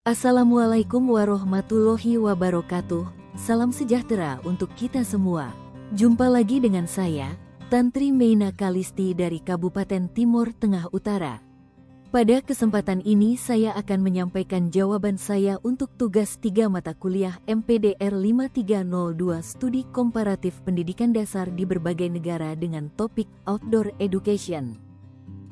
Assalamualaikum warahmatullahi wabarakatuh. Salam sejahtera untuk kita semua. Jumpa lagi dengan saya, Tantri Meina Kalisti dari Kabupaten Timur Tengah Utara. Pada kesempatan ini saya akan menyampaikan jawaban saya untuk tugas 3 mata kuliah MPDR 5302 Studi Komparatif Pendidikan Dasar di berbagai negara dengan topik Outdoor Education.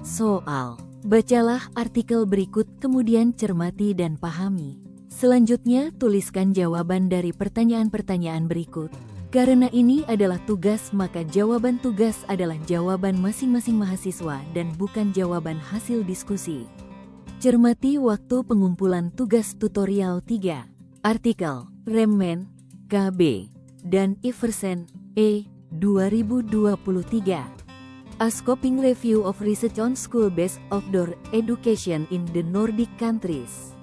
Soal: bacalah artikel berikut kemudian cermati dan pahami. Selanjutnya tuliskan jawaban dari pertanyaan-pertanyaan berikut. Karena ini adalah tugas, maka jawaban tugas adalah jawaban masing-masing mahasiswa dan bukan jawaban hasil diskusi. Cermati waktu pengumpulan tugas tutorial 3. Artikel, Remmen, KB, dan Iversen, E. 2023. A Scoping Review of Research on School-Based Outdoor Education in the Nordic Countries.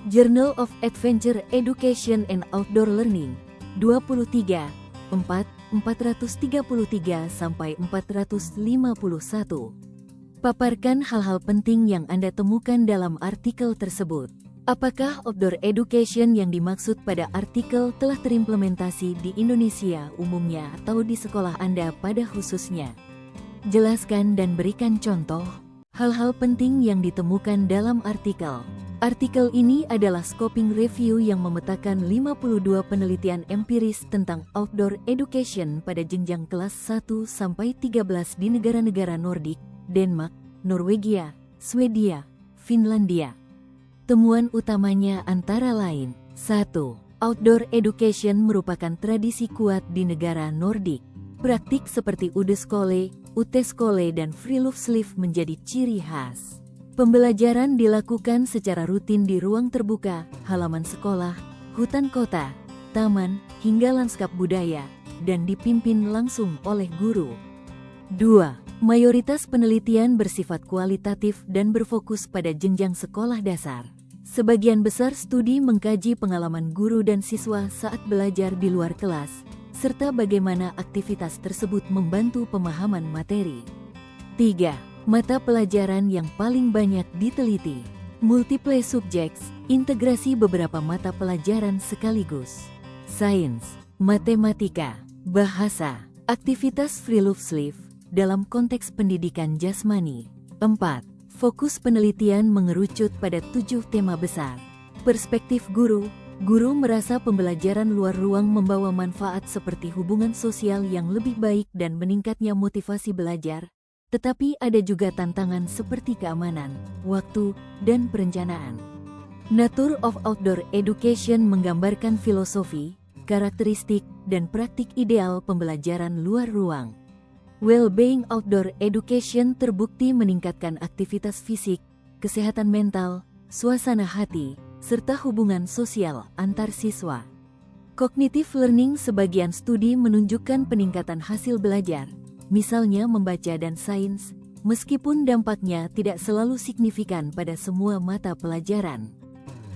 Journal of Adventure Education and Outdoor Learning, 23, 433-451. Paparkan hal-hal penting yang Anda temukan dalam artikel tersebut. Apakah outdoor education yang dimaksud pada artikel telah terimplementasi di Indonesia umumnya atau di sekolah Anda pada khususnya? Jelaskan dan berikan contoh hal-hal penting yang ditemukan dalam artikel. Artikel ini adalah scoping review yang memetakan 52 penelitian empiris tentang outdoor education pada jenjang kelas 1 sampai 13 di negara-negara Nordik, Denmark, Norwegia, Swedia, Finlandia. Temuan utamanya antara lain: 1. Outdoor education merupakan tradisi kuat di negara Nordik. Praktik seperti udeskole, uteskole, dan friluftsliv menjadi ciri khas. Pembelajaran dilakukan secara rutin di ruang terbuka, halaman sekolah, hutan kota, taman, hingga lanskap budaya, dan dipimpin langsung oleh guru. 2. Mayoritas penelitian bersifat kualitatif dan berfokus pada jenjang sekolah dasar. Sebagian besar studi mengkaji pengalaman guru dan siswa saat belajar di luar kelas, serta bagaimana aktivitas tersebut membantu pemahaman materi. 3. Mata pelajaran yang paling banyak diteliti. Multiple subjects, integrasi beberapa mata pelajaran sekaligus. Sains, matematika, bahasa, aktivitas friluftsliv dalam konteks pendidikan jasmani. 4. Fokus penelitian mengerucut pada 7 tema besar. Perspektif guru. Guru merasa pembelajaran luar ruang membawa manfaat seperti hubungan sosial yang lebih baik dan meningkatnya motivasi belajar, tetapi ada juga tantangan seperti keamanan, waktu, dan perencanaan. Nature of Outdoor Education menggambarkan filosofi, karakteristik, dan praktik ideal pembelajaran luar ruang. Well-being Outdoor Education terbukti meningkatkan aktivitas fisik, kesehatan mental, suasana hati, serta hubungan sosial antar siswa. Cognitive learning, sebagian studi menunjukkan peningkatan hasil belajar, misalnya membaca dan sains, meskipun dampaknya tidak selalu signifikan pada semua mata pelajaran.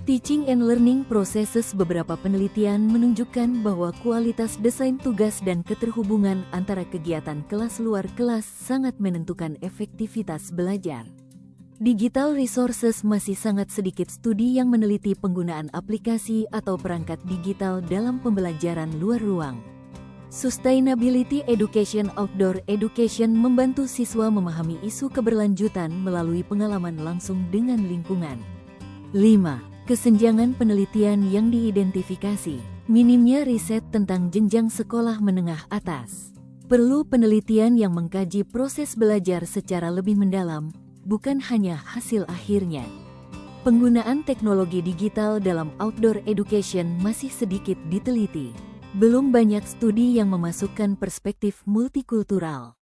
Teaching and learning processes, beberapa penelitian menunjukkan bahwa kualitas desain tugas dan keterhubungan antara kegiatan kelas luar kelas sangat menentukan efektivitas belajar. Digital resources, masih sangat sedikit studi yang meneliti penggunaan aplikasi atau perangkat digital dalam pembelajaran luar ruang. Sustainability Education Outdoor Education membantu siswa memahami isu keberlanjutan melalui pengalaman langsung dengan lingkungan. 5. Kesenjangan penelitian yang diidentifikasi. Minimnya riset tentang jenjang sekolah menengah atas. Perlu penelitian yang mengkaji proses belajar secara lebih mendalam, bukan hanya hasil akhirnya. Penggunaan teknologi digital dalam outdoor education masih sedikit diteliti. Belum banyak studi yang memasukkan perspektif multikultural.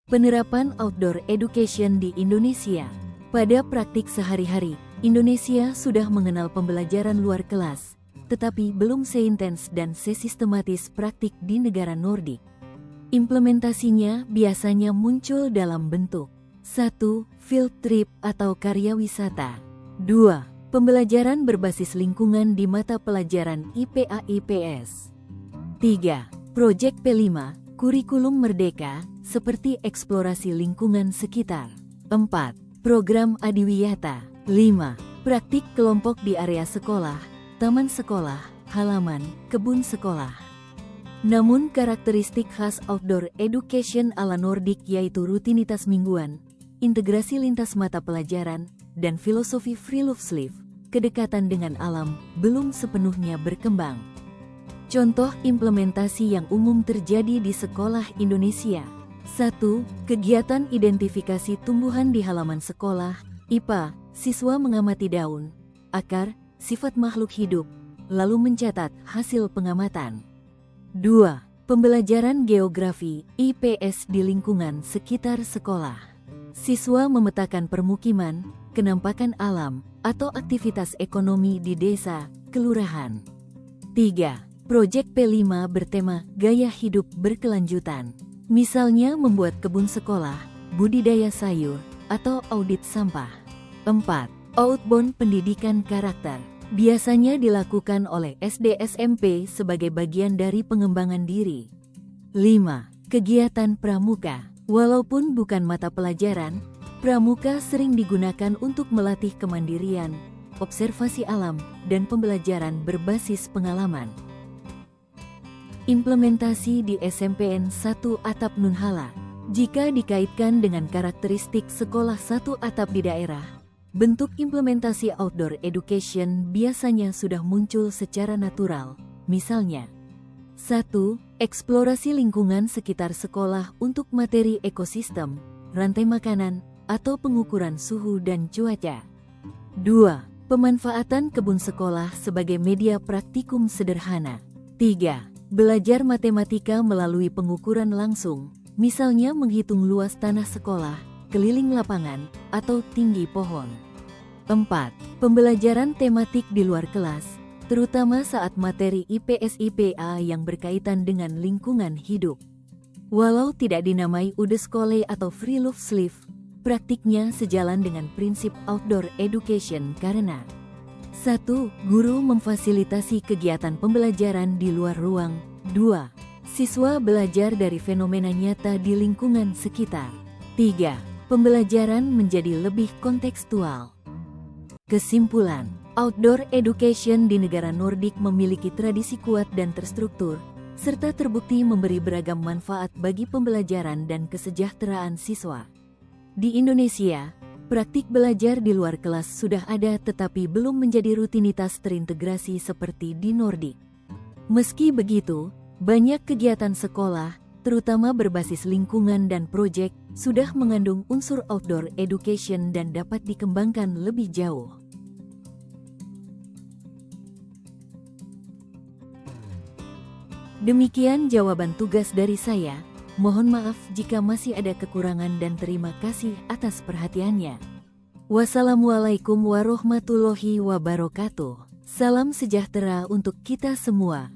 Penerapan outdoor education di Indonesia. Pada praktik sehari-hari, Indonesia sudah mengenal pembelajaran luar kelas, tetapi belum seintens dan sesistematis praktik di negara Nordik. Implementasinya biasanya muncul dalam bentuk 1. Field trip atau karya wisata. 2. Pembelajaran berbasis lingkungan di mata pelajaran IPA/IPS. 3. Proyek P5, Kurikulum Merdeka, seperti eksplorasi lingkungan sekitar. 4. Program Adiwiyata. 5. Praktik kelompok di area sekolah, taman sekolah, halaman, kebun sekolah. Namun karakteristik khas outdoor education ala Nordik yaitu rutinitas mingguan, integrasi lintas mata pelajaran, dan filosofi Friluftsliv, kedekatan dengan alam, belum sepenuhnya berkembang. Contoh implementasi yang umum terjadi di sekolah Indonesia. 1. Kegiatan identifikasi tumbuhan di halaman sekolah, IPA, siswa mengamati daun, akar, sifat makhluk hidup, lalu mencatat hasil pengamatan. 2. Pembelajaran geografi, IPS di lingkungan sekitar sekolah. Siswa memetakan permukiman, kenampakan alam, atau aktivitas ekonomi di desa, kelurahan. 3. Proyek P5 bertema Gaya Hidup Berkelanjutan. Misalnya membuat kebun sekolah, budidaya sayur, atau audit sampah. 4. Outbound pendidikan karakter. Biasanya dilakukan oleh SD SMP sebagai bagian dari pengembangan diri. 5. Kegiatan pramuka. Walaupun bukan mata pelajaran, pramuka sering digunakan untuk melatih kemandirian, observasi alam, dan pembelajaran berbasis pengalaman. Implementasi di SMPN 1 Atap Nunhala. Jika dikaitkan dengan karakteristik sekolah satu atap di daerah, bentuk implementasi outdoor education biasanya sudah muncul secara natural. Misalnya, 1. Eksplorasi lingkungan sekitar sekolah untuk materi ekosistem, rantai makanan, atau pengukuran suhu dan cuaca. 2. Pemanfaatan kebun sekolah sebagai media praktikum sederhana. 3. Belajar matematika melalui pengukuran langsung, misalnya menghitung luas tanah sekolah, keliling lapangan, atau tinggi pohon. 4. Pembelajaran tematik di luar kelas, terutama saat materi IPS-IPA yang berkaitan dengan lingkungan hidup. Walau tidak dinamai Udeskole atau Friluftsliv, praktiknya sejalan dengan prinsip outdoor education karena 1. Guru memfasilitasi kegiatan pembelajaran di luar ruang. 2. Siswa belajar dari fenomena nyata di lingkungan sekitar. 3. Pembelajaran menjadi lebih kontekstual. Kesimpulan, outdoor education di negara Nordik memiliki tradisi kuat dan terstruktur, serta terbukti memberi beragam manfaat bagi pembelajaran dan kesejahteraan siswa. Di Indonesia, praktik belajar di luar kelas sudah ada tetapi belum menjadi rutinitas terintegrasi seperti di Nordik. Meski begitu, banyak kegiatan sekolah, terutama berbasis lingkungan dan proyek, sudah mengandung unsur outdoor education dan dapat dikembangkan lebih jauh. Demikian jawaban tugas dari saya. Mohon maaf jika masih ada kekurangan dan terima kasih atas perhatiannya. Wassalamualaikum warahmatullahi wabarakatuh. Salam sejahtera untuk kita semua.